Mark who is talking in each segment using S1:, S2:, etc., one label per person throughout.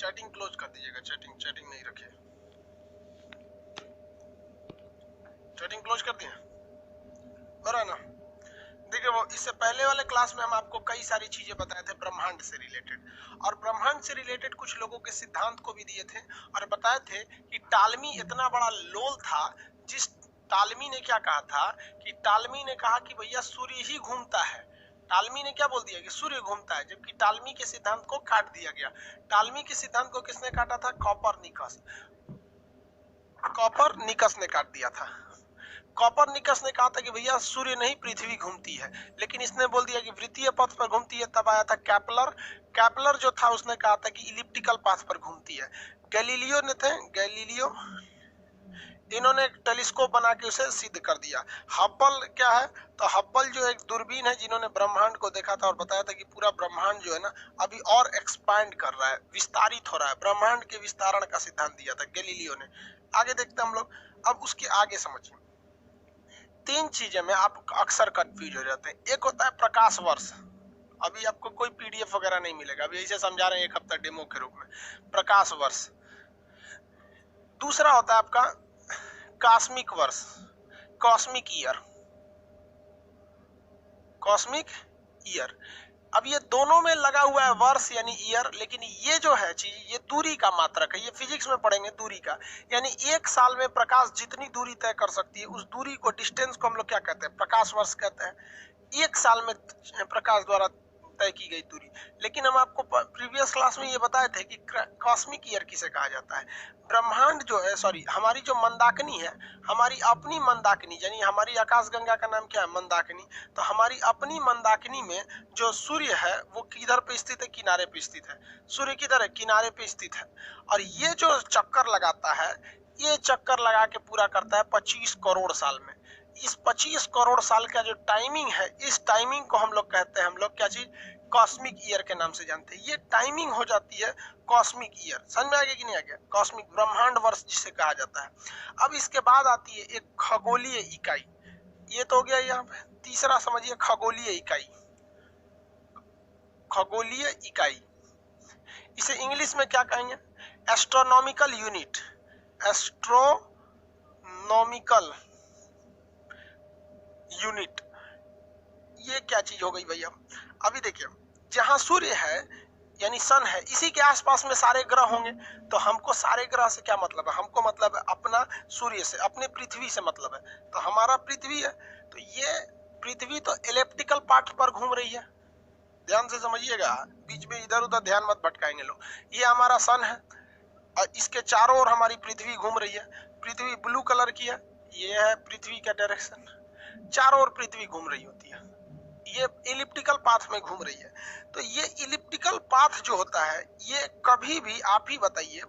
S1: Chatting close कर दीजिएगा, chatting नहीं रखिए, चैटिंग क्लोज कर दिए, हो रहा है ना। देखिए वो इससे पहले वाले क्लास में हम आपको कई सारी चीजें बताए थे ब्रह्मांड से रिलेटेड, और ब्रह्मांड से रिलेटेड कुछ लोगों के सिद्धांत को भी दिए थे और बताए थे कि टालमी इतना बड़ा लोल था, जिस टालमी ने क्या कहा था कि टालमी ने कहा कि भैया सूर्य ही घूमता है। टालमी ने क्या बोल दिया कि सूर्य घूमता है, जबकि टालमी के सिद्धांत को काट दिया गया। टालमी के सिद्धांत को किसने काटा था? कॉपरनिकस ने काट दिया था। कॉपरनिकस ने कहा था कि भैया सूर्य नहीं पृथ्वी घूमती है, लेकिन इसने बोल दिया कि वृत्तीय पथ पर घूमती है। तब आया था कैपलर जो था उसने कहा था कि इलिप्टिकल पाथ पर घूमती है। गैलीलियो इन्होंने एक टेलीस्कोप बना के उसे सिद्ध कर दिया। हब्बल क्या है? तो हब्बल जो एक दूरबीन है जिन्होंने ब्रह्मांड को देखा था और बताया था कि पूरा ब्रह्मांड जो है ना अभी और एक्सपैंड कर रहा है, विस्तारित हो रहा है। ब्रह्मांड के विस्तारण का सिद्धांत दिया था गैलीलियो ने। आगे देखते हैं हम लोग। अब उसके आगे समझिए, तीन चीजें में आप अक्सर कंफ्यूज हो जाते हैं। एक होता है प्रकाश वर्ष, अभी आपको कोई पीडीएफ वगैरह नहीं मिलेगा, अभी ऐसे समझा रहे हैं एक हफ्ता डेमो के रूप में, प्रकाश वर्ष। दूसरा होता है आपका कॉस्मिक वर्ष, कॉस्मिक ईयर। अब ये दोनों में लगा हुआ है वर्ष यानी ईयर, लेकिन ये जो है चीज, ये दूरी का मात्रक है। ये फिजिक्स में पढ़ेंगे दूरी का, यानी एक साल में प्रकाश जितनी दूरी तय कर सकती है उस दूरी को, डिस्टेंस को हम लोग क्या कहते हैं? प्रकाश वर्ष कहते हैं। एक साल में प्रकाश द्वारा तय की गई दूरी। लेकिन हम आपको प्रीवियस क्लास में ये बताए थे कि कॉस्मिक ईयर किसे कहा जाता है। ब्रह्मांड जो है, सॉरी, हमारी जो मंदाकिनी है, हमारी अपनी मंदाकिनी, यानी हमारी आकाशगंगा का नाम क्या है? मंदाकिनी। तो हमारी अपनी मंदाकिनी में जो सूर्य है वो किधर पे स्थित है? किनारे पे स्थित है। सूर्य किधर है? किनारे पे स्थित है। और ये जो चक्कर लगाता है, ये चक्कर लगा के पूरा करता है 25 करोड़ साल में। इस 25 करोड़ साल का जो टाइमिंग है, इस टाइमिंग को हम लोग कहते हैं, हम लोग क्या चीज? कॉस्मिक ईयर के नाम से जानते हैं। ये टाइमिंग हो जाती है कॉस्मिक ईयर। समझ में आ गया कि नहीं आ गया? कॉस्मिक ब्रह्मांड वर्ष जिसे कहा जाता है। अब इसके बाद आती है एक खगोलीय इकाई। ये तो हो गया यहाँ पे। तीसरा समझिए खगोलीय इकाई। खगोलीय इकाई, इसे इंग्लिश में क्या कहेंगे? Astronomical unit. एस्ट्रोनॉमिकल यूनिट, ये क्या चीज हो गई भैया? अभी देखिए, जहां सूर्य है यानी सन है, इसी के आसपास में सारे ग्रह होंगे। तो हमको सारे ग्रह से क्या मतलब है? हमको मतलब है अपना सूर्य से, अपने पृथ्वी से मतलब है। तो हमारा पृथ्वी है, तो ये पृथ्वी तो एलिप्टिकल पाथ पर घूम रही है। ध्यान से समझिएगा, बीच में इधर उधर ध्यान मत भटकाएंगे लोग। ये हमारा सन है और इसके चारों ओर हमारी पृथ्वी घूम रही है। पृथ्वी ब्लू कलर की है, ये है पृथ्वी का डायरेक्शन। चारों ओर पृथ्वी घूम रही होती है, ये इलिप्टिकल पाथ में घूम रही है। तो ये इलिप्टिकल पाथ जो होता है, ये कभी भी, आप ही बताइए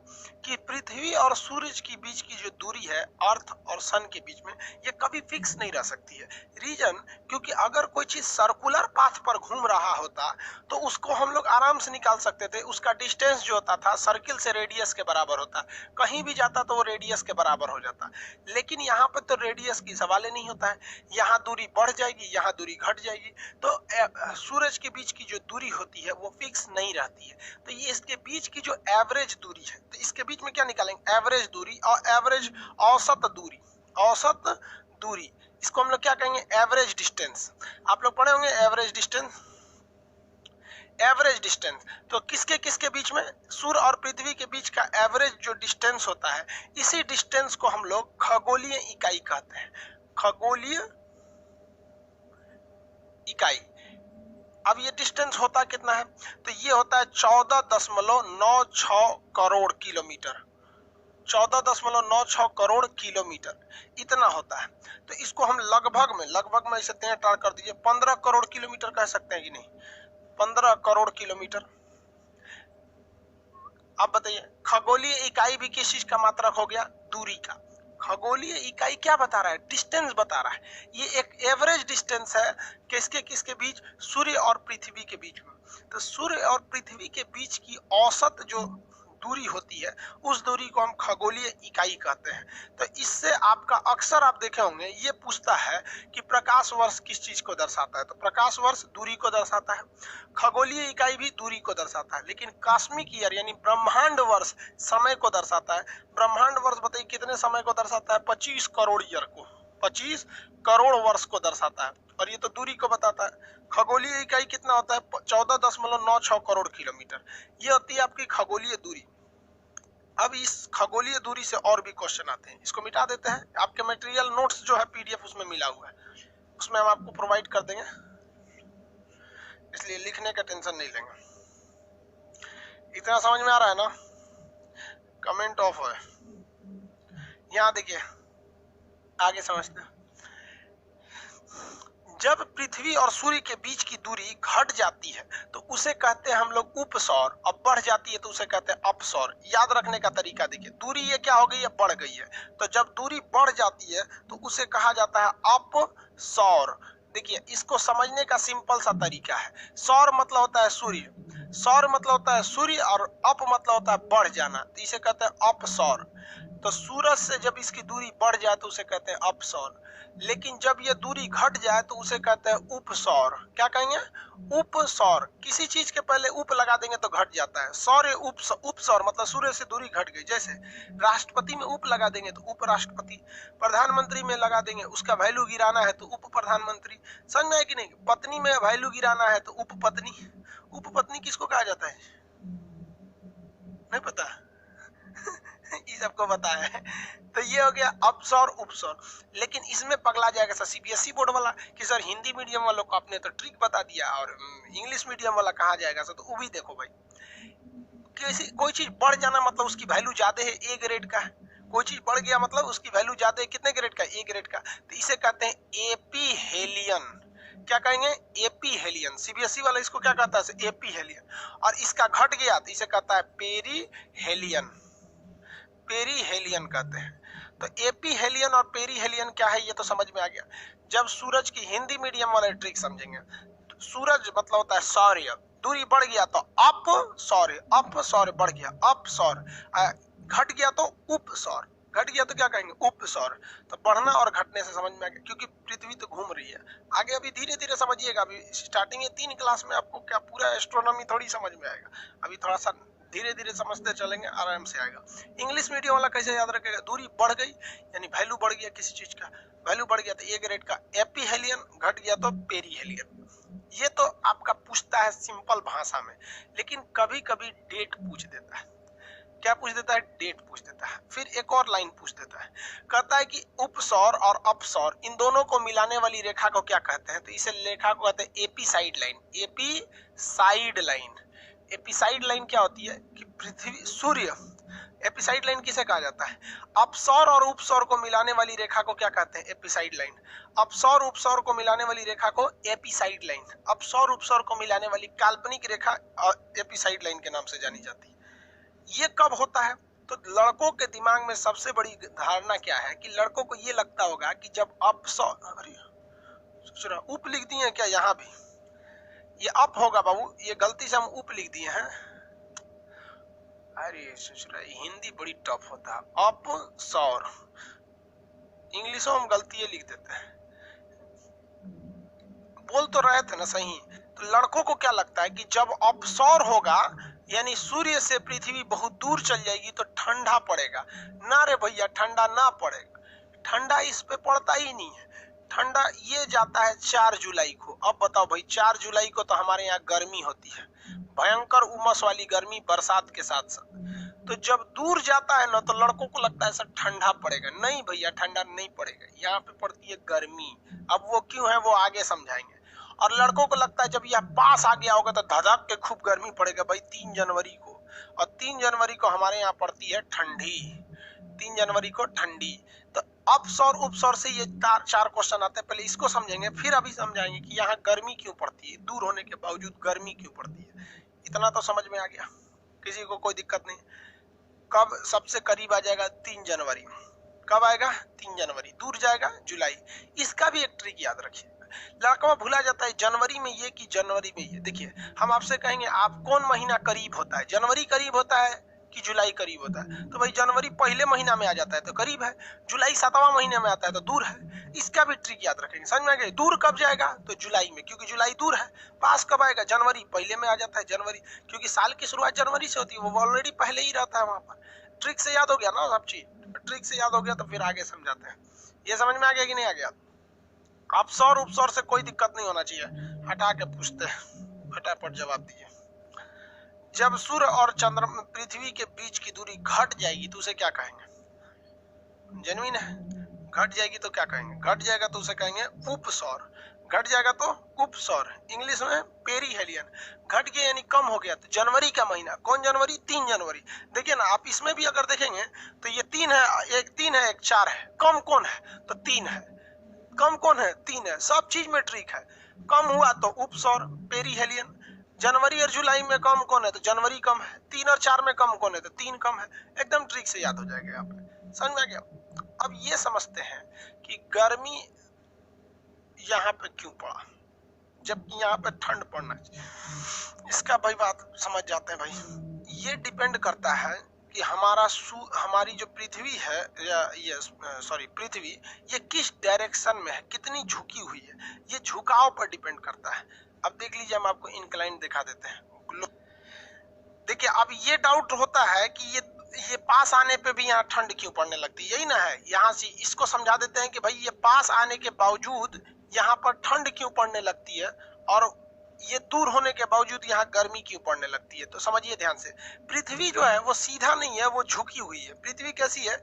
S1: कि पृथ्वी और सूरज के बीच की जो दूरी है, अर्थ और सन के बीच में, ये कभी फिक्स नहीं रह सकती है। रीजन, क्योंकि अगर कोई चीज सर्कुलर पाथ पर घूम रहा होता तो उसको हम लोग आराम से निकाल सकते थे। उसका डिस्टेंस जो होता था सर्किल से रेडियस के बराबर होता, कहीं भी जाता तो वो रेडियस के बराबर हो जाता। लेकिन यहाँ पर तो रेडियस की सवाल ही नहीं होता है। यहाँ दूरी बढ़ जाएगी, यहाँ दूरी घट जाएगी। तो सूरज के बीच की जो दूरी होती है वो फिक्स नहीं रहती है। तो ये इसके बीच की जो एवरेज दूरी है, तो इसके बीच में क्या निकालेंगे? एवरेज दूरी और एवरेज औसत दूरी। औसत दूरी, इसको हम लोग क्या कहेंगे? Average distance. आप लोग पढ़े होंगे एवरेज डिस्टेंस। एवरेज डिस्टेंस तो किसके बीच में? सूर्य और पृथ्वी के बीच का एवरेज जो डिस्टेंस होता है, इसी डिस्टेंस को हम लोग खगोलीय इकाई कहते हैं। खगोलीय इकाई। अब ये डिस्टेंस होता कितना है? तो ये होता है 14.96 करोड़ किलोमीटर। 14.96 करोड़ किलोमीटर इतना होता है। तो इसको हम लगभग में इसे 3 कर दीजिए, 15 करोड़ किलोमीटर कह सकते हैं कि नहीं? 15 करोड़ किलोमीटर। अब बताइए, खगोलीय इकाई भी किस चीज का मात्रक हो गया? दूरी का। खगोलीय इकाई क्या बता रहा है? डिस्टेंस बता रहा है। ये एक एवरेज डिस्टेंस है किसके बीच? सूर्य और पृथ्वी के बीच में। तो सूर्य और पृथ्वी के बीच की औसत जो दूरी होती है उस दूरी को हम खगोलीय इकाई कहते हैं। तो इससे आपका अक्सर आप देखे होंगे ये पूछता है कि प्रकाश वर्ष किस चीज को दर्शाता है, तो प्रकाश वर्ष दूरी को दर्शाता है, खगोलीय इकाई भी दूरी को दर्शाता है, लेकिन कॉस्मिक ईयर यानी ब्रह्मांड वर्ष समय को दर्शाता है। ब्रह्मांड वर्ष बताइए कितने समय को दर्शाता है? 25 करोड़ ईयर को, 25 करोड़ वर्ष को दर्शाता है, और ये तो दूरी को बताता है। खगोलीय इकाई कितना होता है? 14.96 करोड़ किलोमीटर। ये होती है आपकी खगोलीय दूरी। अब इस खगोलीय दूरी से और भी क्वेश्चन आते हैं, इसको मिटा देते हैं। आपके मटेरियल नोट्स जो है पीडीएफ उसमें मिला हुआ है, उसमें हम आपको प्रोवाइड कर देंगे, इसलिए लिखने का टेंशन नहीं लेंगे। इतना समझ में आ रहा है ना? कमेंट ऑफ है। यहाँ देखिए आगे समझते हैं। जब पृथ्वी और सूर्य के बीच की दूरी घट जाती है तो उसे कहते हैं हम लोग उपसौर, अब बढ़ जाती है तो उसे कहते हैं अपसौर। याद रखने का तरीका देखिए, दूरी ये क्या हो गई है? बढ़ गई है। तो जब दूरी बढ़ जाती है तो उसे कहा जाता है अपसौर। देखिए इसको समझने का सिंपल सा तरीका है। सौर मतलब होता है सूर्य, सौर मतलब होता है सूर्य, और अप मतलब होता है बढ़ जाना, तो इसे कहते हैं अपसौर। तो सूरज से जब इसकी दूरी बढ़ जाए तो उसे कहते हैं अपसौर, लेकिन जब ये दूरी घट जाए तो उसे कहते हैं उपसौर। क्या कहेंगे? उपसौर। किसी चीज के पहले उप लगा देंगे तो घट जाता है। सौर्य उपसौर मतलब सूर्य से दूरी घट गई। जैसे राष्ट्रपति में उप लगा देंगे तो उपराष्ट्रपति, प्रधानमंत्री में लगा देंगे उसका वैल्यू गिराना है तो उप प्रधानमंत्री। समझ में है कि नहीं? पत्नी में वैल्यू गिराना है तो उप पत्नी। उप पत्नी किसको कहा जाता है? नहीं पता? ये सबको पता है। तो ये हो गया अपसौर उपसौर। लेकिन इसमें पगला जाएगा सर सीबीएसई बोर्ड वाला कि सर हिंदी मीडियम वालों को आपने तो ट्रिक बता दिया और इंग्लिश मीडियम वाला कहा जाएगा सर। तो वो भी देखो भाई, कोई चीज बढ़ जाना मतलब उसकी वैल्यू ज्यादा है, ए ग्रेड का है। कोई चीज बढ़ गया मतलब उसकी वैल्यू ज्यादा है, कितने ग्रेड का? ए ग्रेड का। तो इसे कहते हैं एपीहेलियन। क्या कहेंगे? एपीहेलियन। सीबीएसई वाला इसको क्या कहता है? एपीहेलियन। और इसका घट गया तो इसे कहता है पेरीहेलियन। पेरीहेलियन कहते हैं। तो एपीहेलियन और पेरीहेलियन क्या है ये तो समझ में आ गया। जब सूरज की हिंदी मीडियम वाले ट्रिक समझेंगे, तो सूरज मतलब होता है सौर्य, दूरी बढ़ गया तो अप सौर्य, अप सौर्य बढ़ गया अप सौर, घट गया तो उप सौर, घट गया तो क्या कहेंगे? उप सौर। तो बढ़ना और घटने से समझ में आ गया, क्योंकि पृथ्वी तो घूम रही है। आगे अभी धीरे धीरे समझिएगा, अभी स्टार्टिंग में 3 क्लास में आपको क्या पूरा एस्ट्रोनॉमी थोड़ी समझ में आएगा, अभी थोड़ा सा धीरे धीरे समझते चलेंगे, आराम से आएगा। इंग्लिश मीडियम वाला कैसे याद रखेगा? दूरी बढ़ गई यानी वैल्यू बढ़ गया, किसी चीज का वैल्यू बढ़ गया तो ए ग्रेड का एपीहेलियन, घट गया तो पेरीहेलियन। ये तो आपका पूछता है सिंपल भाषा में, लेकिन कभी कभी डेट पूछ देता है। क्या पूछ देता है? डेट पूछ देता है। फिर एक और लाइन पूछ देता है, कहता है कि उपसौर और अपसौर इन दोनों को मिलाने वाली रेखा को क्या कहते हैं? तो इसे रेखा को कहते हैं एपीसाइड लाइन। एपीसाइड लाइन। एपीसाइड लाइन क्या होती है कि पृथ्वी सूर्य, एपीसाइड लाइन किसे कहा जाता है? अपसौर और उपसौर को मिलाने वाली रेखा को क्या कहते हैं? एपीसाइड लाइन। अपसौर उपसौर को मिलाने वाली रेखा को एपीसाइड लाइन, अपसौर उपसौर को मिलाने वाली काल्पनिक रेखा एपीसाइड लाइन के नाम से जानी जाती है। ये कब होता है? तो लड़कों के दिमाग में सबसे बड़ी धारणा क्या है कि लड़कों को ये लगता होगा कि जब अपसौर, अरे उप लिख दिए हैं क्या? यहाँ भी ये अप होगा बाबू, ये गलती से हम उप लिख दिए हैं। अरे ससुरा हिंदी बड़ी टफ होता है। अप सौर, इंग्लिशों में गलती लिख देते हैं। बोल तो रहे थे ना सही। तो लड़कों को क्या लगता है कि जब अपसौर होगा यानी सूर्य से पृथ्वी बहुत दूर चल जाएगी तो ठंडा पड़ेगा। ना रे भैया, ठंडा ना पड़ेगा, ठंडा इस पे पड़ता ही नहीं है। ठंडा ये जाता है 4 जुलाई को। अब बताओ भाई, 4 जुलाई को तो हमारे यहाँ गर्मी होती है, भयंकर उमस वाली गर्मी बरसात के साथ साथ। तो जब दूर जाता है ना तो लड़कों को लगता है सर ठंडा पड़ेगा। नहीं भैया, ठंडा नहीं पड़ेगा, यहाँ पे पड़ती है गर्मी। अब वो क्यों है वो आगे समझाएंगे। और लड़कों को लगता है जब यह पास आ गया होगा तो धधक के खूब गर्मी पड़ेगा भाई 3 जनवरी को। और 3 जनवरी को हमारे यहाँ पड़ती है ठंडी, 3 जनवरी को ठंडी। तो अपसौर उपसौर से ये 4 क्वेश्चन आते हैं। पहले इसको समझेंगे, फिर अभी समझाएंगे कि यहाँ गर्मी क्यों पड़ती है, दूर होने के बावजूद गर्मी क्यों पड़ती है। इतना तो समझ में आ गया, किसी को कोई दिक्कत नहीं। कब सबसे करीब आ जाएगा? 3 जनवरी। कब आएगा? 3 जनवरी। दूर जाएगा जुलाई। इसका भी एक ट्रिक याद रखिए, लड़का भूला जाता है जनवरी में ये कि जनवरी में ये। देखिए हम आपसे कहेंगे आप कौन महीना करीब होता है? जनवरी करीब होता है कि जुलाई करीब होता है, तो भाई जनवरी पहले महीना में आ जाता है तो करीब है, जुलाई 7वां महीने में आता है तो दूर है। इसका भी ट्रिक याद रखेंगे, समझ में आ गया। दूर कब जाएगा तो जुलाई में, क्योंकि जुलाई दूर है। पास कब आएगा, जनवरी पहले में आ जाता है, जनवरी, क्योंकि साल की शुरुआत जनवरी से होती है, वो ऑलरेडी पहले ही रहता है वहां पर। ट्रिक से याद हो गया ना सब चीज, ट्रिक से याद हो गया तो फिर आगे समझाते हैं। ये समझ में आ गया कि नहीं आ गया? अपसौर उपसौर से कोई दिक्कत नहीं होना चाहिए, हटा के पूछते हैं, फटाफट जवाब दीजिए। जब सूर्य और चंद्रमा पृथ्वी के बीच की दूरी घट जाएगी तो उसे क्या कहेंगे? जेन्युइन है, घट जाएगी तो क्या कहेंगे? घट जाएगा तो उसे कहेंगे उपसौर, घट जाएगा तो उपसौर, इंग्लिश में पेरीहेलियन। घट गया यानी कम हो गया, तो जनवरी का महीना, कौन जनवरी? 3 जनवरी। देखिए ना आप इसमें भी अगर देखेंगे तो ये 3 है, एक 3 है, एक 4 है, कम कौन है तो 3 है, कम कौन है 3 है। सब चीज में ट्रिक है, कम हुआ तो उपसौर पेरीहेलियन। जनवरी और जुलाई में कम कौन है तो जनवरी कम है, 3 और 4 में कम कौन है तो 3 कम है। एकदम ट्रिक से याद हो जाएगा यहाँ पे, समझ में आ गया? अब ये समझते हैं कि गर्मी यहाँ पे क्यों पड़ा जबकि यहाँ पे ठंड पड़ना चाहिए। इसका भाई बात समझ जाते हैं भाई। ये डिपेंड करता है कि हमारी जो पृथ्वी है, या ये सॉरी पृथ्वी, ये किस डायरेक्शन में है, कितनी झुकी हुई है, ये झुकाव पर डिपेंड करता है। अब देख लीजिए, हम आपको इंक्लाइन दिखा देते हैं। देखिए अब ये डाउट होता है कि ये पास आने पे भी यहाँ ठंड क्यों पड़ने लगती है, यही ना है। यहाँ से इसको समझा देते हैं कि भाई ये पास आने के बावजूद यहाँ पर ठंड क्यों पड़ने लगती है, और ये दूर होने के बावजूद यहाँ गर्मी क्यों पड़ने लगती है। तो समझिए ध्यान से, पृथ्वी जो है वो सीधा नहीं है, वो झुकी हुई है। पृथ्वी कैसी है?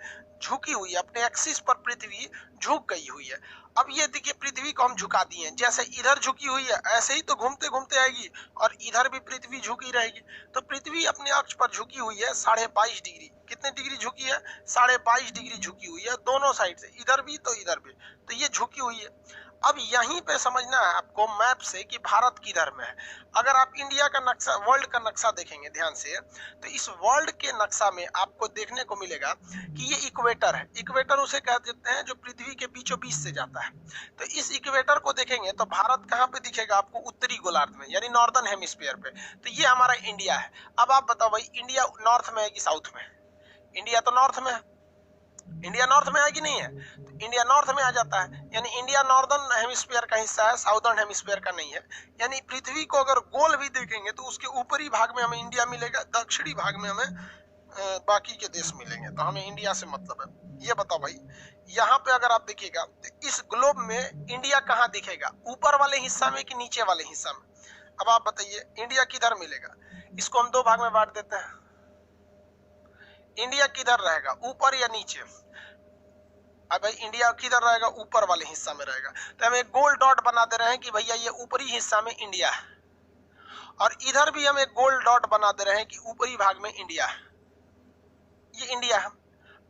S1: झुकी हुई है, अपने एक्सिस पर पृथ्वी झुक गई हुई है। अब ये देखिए, पृथ्वी को हम झुका दिए, जैसे इधर झुकी हुई है ऐसे ही तो घूमते घूमते आएगी और इधर भी पृथ्वी झुकी रहेगी। तो पृथ्वी अपने अक्ष पर झुकी हुई है 22.5 डिग्री। कितने डिग्री झुकी है? 22.5 डिग्री झुकी हुई है दोनों साइड से, इधर भी तो इधर भी, तो ये झुकी हुई है। अब यहीं पे समझना है आपको मैप से कि भारत किधर में है। अगर आप इंडिया का नक्शा, वर्ल्ड का नक्शा देखेंगे ध्यान से, तो इस वर्ल्ड के नक्शा में आपको देखने को मिलेगा कि ये इक्वेटर है। इक्वेटर उसे कह देते हैं जो पृथ्वी के बीचों बीच से जाता है। तो इस इक्वेटर को देखेंगे तो भारत कहाँ पे दिखेगा आपको? उत्तरी गोलार्ध में, यानी नॉर्दर्न हेमिस्फीयर पे। तो ये हमारा इंडिया है। अब आप बताओ भाई, इंडिया नॉर्थ में है कि साउथ में? इंडिया तो नॉर्थ में है। इंडिया नॉर्थ में है कि नहीं है? तो इंडिया नॉर्थ में आ जाता है, यानी इंडिया नॉर्दर्न हेमिस्फीयर का हिस्सा है, साउदर्न हेमिस्फीयर का नहीं है। यानी पृथ्वी को अगर गोल भी देखेंगे तो उसके ऊपरी भाग में हमें इंडिया मिलेगा, दक्षिणी भाग में हमें बाकी के देश मिलेंगे। तो हमें इंडिया से मतलब है। ये बताओ भाई, यहाँ पे अगर आप देखिएगा तो इस ग्लोब में इंडिया कहाँ दिखेगा? ऊपर वाले हिस्सा में कि नीचे वाले हिस्सा में? अब आप बताइए, इंडिया किधर मिलेगा? इसको हम 2 भाग में बांट देते हैं। इंडिया किधर रहेगा, ऊपर या नीचे? अब भाई इंडिया किधर रहेगा? ऊपर वाले हिस्सा में रहेगा। तो हम एक गोल डॉट बना दे रहे हैं कि भैया ये ऊपरी हिस्सा में इंडिया है, और इधर भी हम एक गोल डॉट बना दे रहे हैं कि ऊपरी भाग में इंडिया है। ये इंडिया है।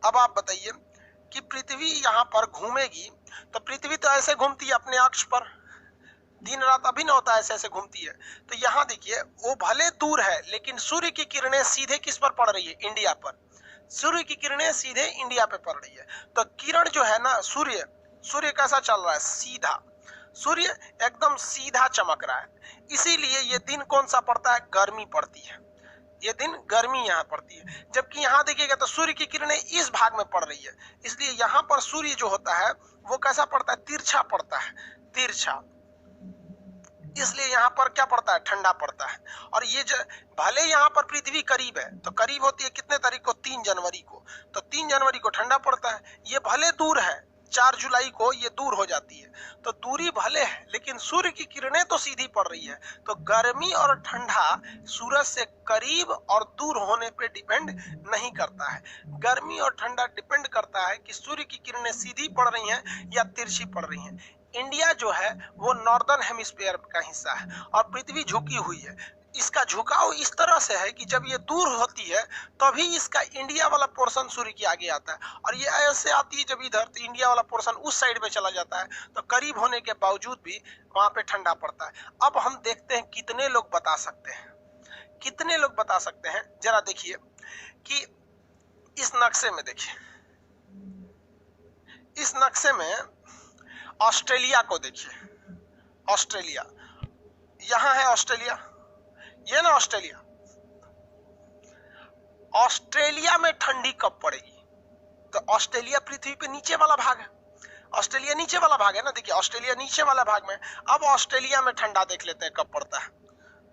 S1: अब आप बताइए कि पृथ्वी यहाँ पर घूमेगी, तो पृथ्वी तो ऐसे घूमती है अपने अक्ष पर, दिन रात अभिन्न होता है, ऐसे ऐसे घूमती है। तो यहाँ देखिए, वो भले दूर है लेकिन सूर्य की किरणें सीधे किस पर पड़ रही है? इंडिया पर। सूर्य की किरणें सीधे इंडिया पे पड़ रही है। तो किरण जो है ना, सूर्य कैसा चल रहा है? सीधा। सूर्य एकदम सीधा चमक रहा है, इसीलिए ये दिन कौन सा पड़ता है? गर्मी पड़ती है। ये दिन गर्मी यहाँ पड़ती है। जबकि यहाँ देखिएगा तो सूर्य की किरणें इस भाग में पड़ रही है, इसलिए यहाँ पर सूर्य जो होता है वो कैसा पड़ता है? तिरछा पड़ता है, तिरछा। इसलिए यहाँ पर क्या पड़ता है? ठंडा पड़ता है। और ये जो भले यहाँ पर पृथ्वी करीब है, तो करीब होती है कितने तारीख को? 3 जनवरी को। तो 3 जनवरी को ठंडा पड़ता है। ये भले दूर है, 4 जुलाई को ये दूर हो जाती है। तो दूरी भले है लेकिन सूर्य की किरणें तो सीधी पड़ रही है। तो गर्मी और ठंडा सूरज से करीब और दूर होने पे डिपेंड नहीं करता है। गर्मी और ठंडा डिपेंड करता है कि सूर्य की किरणें सीधी पड़ रही हैं या तिरछी पड़ रही हैं। इंडिया जो है वो नॉर्दर्न हेमिस्फीयर का हिस्सा है और पृथ्वी झुकी हुई है। इसका झुकाव इस तरह से है कि जब ये दूर होती है तभी इसका इंडिया वाला पोर्शन सूर्य के आगे आता है, और ये ऐसे आती है जब इधर, तो इंडिया वाला पोर्शन उस साइड में चला जाता है। तो करीब होने के बावजूद भी वहां पे ठंडा पड़ता है। अब हम देखते हैं कितने लोग बता सकते हैं, कितने लोग बता सकते हैं। जरा देखिए कि इस नक्शे में, देखिए इस नक्शे में ऑस्ट्रेलिया को देखिए। ऑस्ट्रेलिया, यहां है ऑस्ट्रेलिया, ये ना ऑस्ट्रेलिया। ऑस्ट्रेलिया में ठंडी कब पड़ेगी? तो ऑस्ट्रेलिया पृथ्वी पे नीचे वाला भाग है, ऑस्ट्रेलिया नीचे वाला भाग है ना, देखिए ऑस्ट्रेलिया नीचे वाला भाग में। अब ऑस्ट्रेलिया में ठंडा देख लेते हैं कब पड़ता है।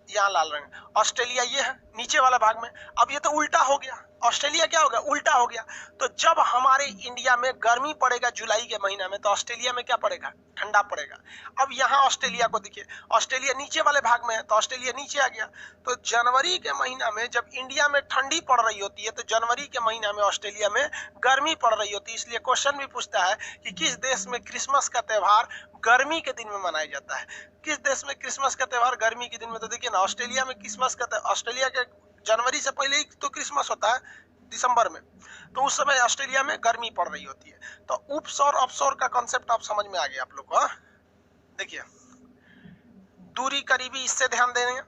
S1: यहाँ लाल रंग ऑस्ट्रेलिया ये है नीचे वाला भाग में। अब ये तो उल्टा हो गया, ऑस्ट्रेलिया क्या हो गया, उल्टा हो गया। तो जब हमारे इंडिया में गर्मी पड़ेगा जुलाई के महीना में, तो ऑस्ट्रेलिया में क्या पड़ेगा, ठंडा पड़ेगा। अब यहाँ ऑस्ट्रेलिया को देखिए, ऑस्ट्रेलिया नीचे वाले भाग में है तो ऑस्ट्रेलिया नीचे आ गया। तो जनवरी के महीना में जब इंडिया में ठंडी पड़ रही होती है, तो जनवरी के महीना में ऑस्ट्रेलिया में गर्मी पड़ रही होती है। इसलिए क्वेश्चन भी पूछता है कि किस देश में क्रिसमस का त्योहार गर्मी के दिन में मनाया जाता है। किस देश में क्रिसमस का त्योहार गर्मी के दिन में? तो देखिए ना, ऑस्ट्रेलिया में क्रिसमस का, ऑस्ट्रेलिया के जनवरी से पहले ही तो क्रिसमस होता है, दिसंबर में। तो उस समय ऑस्ट्रेलिया में गर्मी पड़ रही होती है। तो उपसौर अपसौर का कॉन्सेप्ट आप समझ में आ गया आप लोग को। देखिए दूरी करीबी, इससे ध्यान देंगे।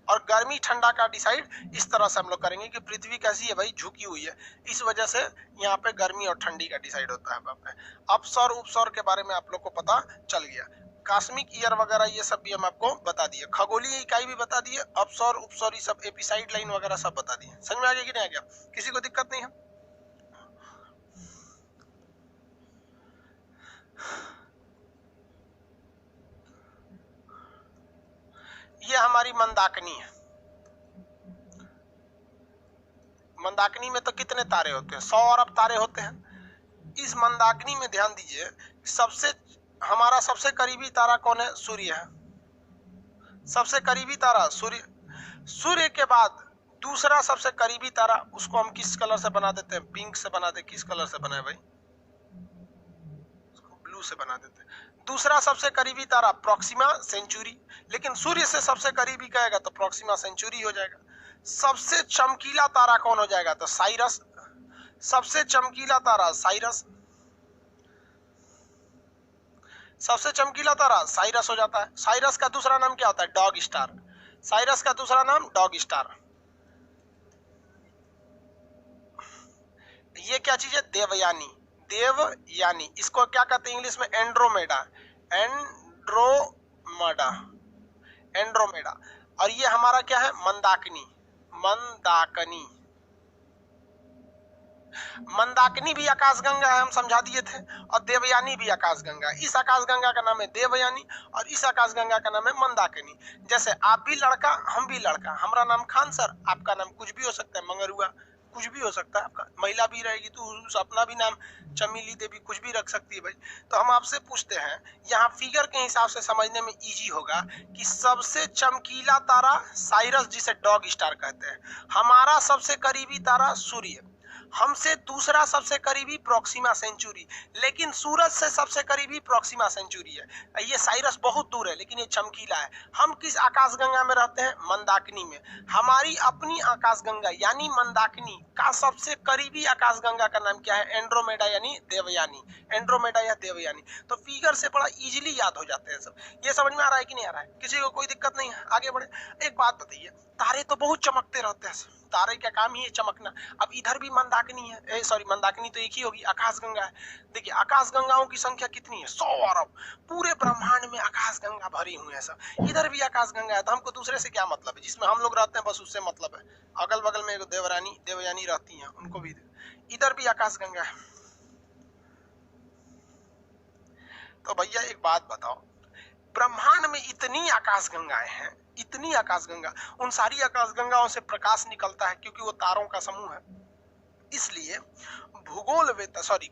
S1: और गर्मी ठंडा का डिसाइड इस तरह से हम लोग करेंगे कि पृथ्वी कैसी है भाई, झुकी हुई है, इस वजह से यहाँ पे गर्मी और ठंडी का डिसाइड होता है। अपसौर उपसौर के बारे में आप लोग को पता चल गया। कॉस्मिक ईयर वगैरह ये सब भी हम आपको बता दिए, खगोलीय इकाई भी बता दिए, अपसौर उपसौर ये सब, एपिसाइड लाइन वगैरह सब बता दिए। समझ में आ गया कि नहीं आ गया? किसी को दिक्कत नहीं है? ये हमारी मंदाकिनी है। मंदाकिनी में तो कितने तारे होते हैं? 100 अरब तारे होते हैं। इस मंदाकिनी में ध्यान दीजिए, सबसे हमारा सबसे करीबी तारा कौन है? सूर्य है। सबसे करीबी तारा सूर्य। सूर्य के बाद दूसरा सबसे करीबी तारा, उसको हम किस कलर से बना देते हैं? पिंक से बना दे। किस कलर से बनाए भाई? ब्लू से बना देते हैं। दूसरा सबसे करीबी तारा प्रोक्सिमा सेंचुरी, लेकिन सूर्य से सबसे करीबी कहेगा तो प्रोक्सिमा सेंचुरी हो जाएगा। सबसे चमकीला तारा कौन हो जाएगा? तो साइरस। सबसे चमकीला तारा साइरस, सबसे चमकीला तारा साइरस हो जाता है। साइरस का दूसरा नाम क्या होता है? Dog star. साइरस का दूसरा नाम डॉग स्टार। ये क्या चीज है? देवयानी। देवयानी, इसको क्या कहते हैं इंग्लिश में? एंड्रोमेडा। Andromeda, Andromeda. और ये हमारा क्या है? मंदाकिनी। मंदाकिनी, मंदाकिनी भी आकाशगंगा है, हम समझा दिए थे। और देवयानी भी आकाशगंगा। इस आकाशगंगा का नाम है देवयानी और इस आकाशगंगा का नाम है मंदाकिनी। जैसे आप भी लड़का, हम भी लड़का, हमारा नाम खान सर, आपका नाम कुछ भी हो सकता है, मंगरुआ कुछ भी हो सकता है आपका। महिला भी रहेगी तो अपना भी नाम चमेली देवी कुछ भी रख सकती है भाई। तो हम आपसे पूछते हैं, यहाँ फिगर के हिसाब से समझने में इजी होगा कि सबसे चमकीला तारा साइरस, जिसे डॉग स्टार कहते हैं। हमारा सबसे करीबी तारा सूर्य, हमसे दूसरा सबसे करीबी प्रोक्सिमा सेंचुरी, लेकिन सूरज से सबसे करीबी प्रोक्सिमा सेंचुरी है। ये साइरस बहुत दूर है लेकिन ये चमकीला है। हम किस आकाशगंगा में रहते हैं? मंदाकिनी में। हमारी अपनी आकाशगंगा यानी मंदाकिनी का सबसे करीबी आकाशगंगा का नाम क्या है? एंड्रोमेडा यानी देवयानी। एंड्रोमेडा या देवयानी। तो फिगर से बड़ा इजीली याद हो जाते हैं सब। ये समझ में आ रहा है कि नहीं आ रहा है? किसी को कोई दिक्कत नहीं है? आगे बढ़े। एक बात बताइए, तारे तो बहुत चमकते रहते हैं, तारे का काम ही है चमकना। अब इधर भी मंदाकिनी है, सॉरी मंदाकिनी तो एक ही होगी, आकाशगंगा है। देखिए आकाशगंगाओं की संख्या कितनी है? 100 अरब। पूरे ब्रह्मांड में आकाशगंगा भरी हुई है सब। इधर भी आकाशगंगा है, तो हमको दूसरे से क्या मतलब है? जिसमें हम लोग रहते हैं बस उससे मतलब है। अगल बगल में एक देवरानी देवयानी रहती हैं, उनको भी। इधर भी आकाशगंगा है। तो भैया एक बात बताओ, ब्रह्मांड में इतनी आकाशगंगाएं हैं, इतनी आकाशगंगा, उन सारी आकाशगंगाओं से प्रकाश निकलता है क्योंकि वो तारों का समूह है। इसलिए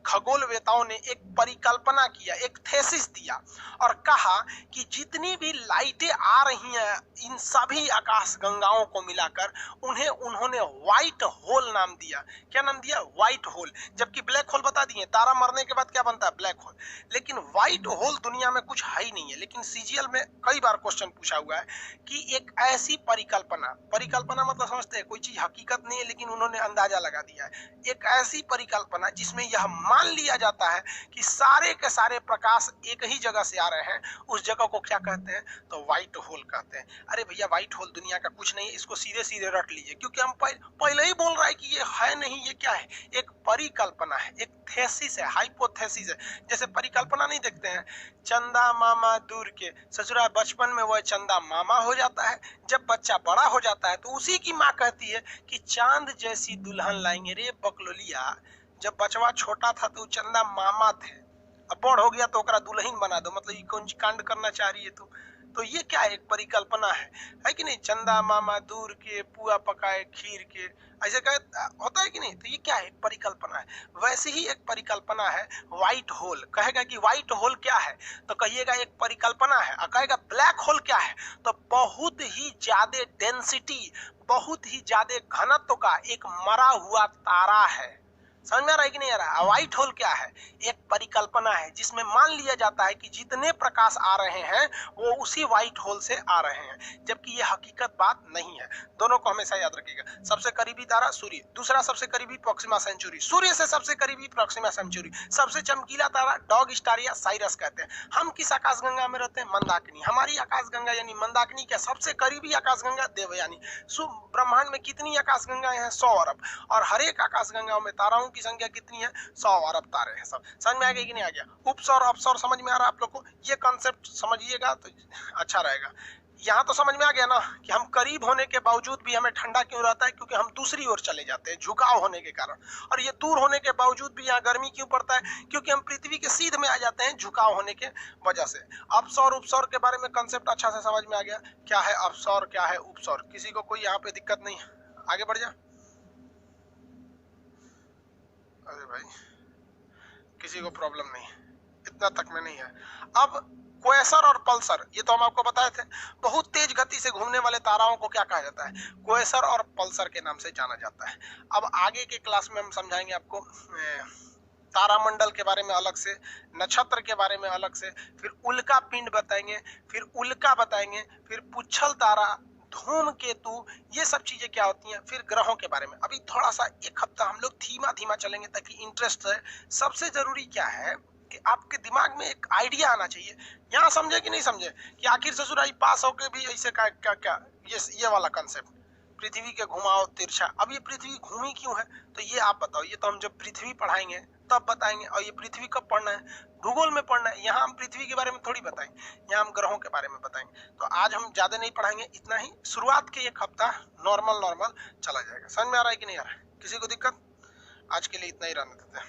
S1: खगोलवेताओं ने एक परिकल्पना किया, एक थेसिस दिया और कहा कि जितनी भी लाइटें आ रही हैं इन सभी आकाशगंगाओं को मिलाकर उन्होंने व्हाइट होल नाम दिया। क्या नाम दिया? White hole. जबकि ब्लैक होल बता दिए, तारा मरने के बाद क्या बनता है? Black hole. लेकिन व्हाइट होल दुनिया में कुछ है ही नहीं है। लेकिन सीजीएल में कई बार क्वेश्चन पूछा हुआ है कि एक ऐसी परिकल्पना मतलब समझते हैं कोई चीज हकीकत नहीं है लेकिन उन्होंने अंदाजा लगा दिया है एक ऐसी परिकल्पना जिसमें यह मान लिया जाता है कि सारे के सारे प्रकाश एक ही जगह से आ रहे हैं, उस जगह को क्या कहते हैं? तो व्हाइट होल कहते हैं। अरे भैया, व्हाइट होल दुनिया का कुछ नहीं है, इसको सीधे सीधे रट लीजिए, क्योंकि हम पहले ही बोल रहा है कि ये है नहीं, ये क्या है? एक परिकल्पना है, एक थेसिस है, हाइपोथेसिस है। जैसे परिकल्पना नहीं देखते हैं, चंदा मामा दूर के ससुरा, बचपन में वह चंदा मामा हो जाता है, जब बच्चा बड़ा हो जाता है तो उसी की माँ कहती है कि चांद जैसी दुल्हन लाएंगे रे बकलोलिया। जब बचवा छोटा था तो चंदा मामा थे, अब बड़ हो गया तो ओकरा दुल्हन बना दो, मतलब ये कौन कांड करना चाह रही है तू? तो ये क्या है? एक परिकल्पना है कि नहीं? चंदा मामा दूर के पुआ पकाए खीर के, ऐसे कहे होता है कि नहीं? तो ये क्या है? एक परिकल्पना है। वैसे ही एक परिकल्पना है व्हाइट होल। कहेगा कि व्हाइट होल क्या है, तो कहिएगा एक परिकल्पना है। और कहेगा ब्लैक होल क्या है, तो बहुत ही ज्यादा डेंसिटी, बहुत ही ज्यादा घनत्व का एक मरा हुआ तारा है। समझ में आ रहा है कि नहीं आ रहा? व्हाइट होल क्या है? एक परिकल्पना है जिसमें मान लिया जाता है कि जितने प्रकाश आ रहे हैं वो उसी व्हाइट होल से आ रहे हैं, जबकि ये हकीकत बात नहीं है। दोनों को हमेशा याद रखिएगा। सबसे करीबी तारा सूर्य, दूसरा सबसे करीबी प्रोक्सिमा सेंचुरी, सूर्य से सबसे करीबी प्रोक्सिमा सेंचुरी, सबसे चमकीला तारा डॉग स्टार या साइरस कहते हैं। हम किस आकाशगंगा में रहते हैं? मंदाकिनी। हमारी आकाशगंगा यानी मंदाकिनी क्या सबसे करीबी आकाशगंगा देवयानी। ब्रह्मांड में कितनी आकाशगंगाएं हैं? 100 अरब। और हर एक आकाशगंगाओं में ताराओं की संख्या कितनी है? 100 अरब तारे हैं। सब समझ में आ गया कि नहीं आ गया? उपसौर अपसौर समझ में आ रहा है आप लोग को? ये कॉन्सेप्ट समझिएगा तो अच्छा रहेगा। यहाँ तो समझ में आ गया ना कि हम करीब होने के बावजूद भी हमें ठंडा क्यों रहता है? क्योंकि हम दूसरी ओर चले जाते हैं, झुकाव होने के कारण। और ये दूर होने के बावजूद भी यहाँ गर्मी क्यों पड़ता है? क्योंकि हम पृथ्वी के सीध में आ जाते हैं, झुकाव होने के वजह से। अपसौर उपसौर के बारे में कंसेप्ट अच्छा से समझ में आ गया। क्या है अपसौर, क्या है उपसौर? किसी को कोई यहाँ पे दिक्कत नहीं है? आगे बढ़ जा। अरे भाई, किसी को प्रॉब्लम नहीं, इतना तक में नहीं है। अब क्वेसर और पल्सर, ये तो हम आपको बताए थे। बहुत तेज गति से घूमने वाले ताराओं को क्या कहा जाता है? क्वेसर और पल्सर के नाम से जाना जाता है। अब आगे के क्लास में हम समझाएंगे आपको तारामंडल के बारे में अलग से, नक्षत्र के बारे में अलग से, फिर उल्का पिंड बताएंगे, फिर उल्का बताएंगे, फिर पुच्छल तारा, धूमकेतु, ये सब चीजें क्या होती हैं, फिर ग्रहों के बारे में। अभी थोड़ा सा एक हफ्ता हम लोग धीमा धीमा चलेंगे ताकि इंटरेस्ट है। सबसे जरूरी क्या है कि आपके दिमाग में एक आइडिया आना चाहिए। यहाँ समझे कि नहीं समझे कि आखिर ससुराई पास होके भी ऐसे क्या क्या क्या, ये वाला कंसेप्ट, पृथ्वी के घुमाव तिरछा। अब ये पृथ्वी घूमी क्यों है, तो ये आप बताओ। ये तो हम जब पृथ्वी पढ़ाएंगे तब बताएंगे। और ये पृथ्वी कब पढ़ना है? भूगोल में पढ़ना है। यहाँ हम पृथ्वी के बारे में थोड़ी बताएंगे, यहाँ हम ग्रहों के बारे में बताएंगे। तो आज हम ज्यादा नहीं पढ़ाएंगे, इतना ही। शुरुआत के एक हफ्ता नॉर्मल चला जाएगा। समझ में आ रहा है कि नहीं आ रहा है? किसी को दिक्कत? आज के लिए इतना ही रहने देते हैं।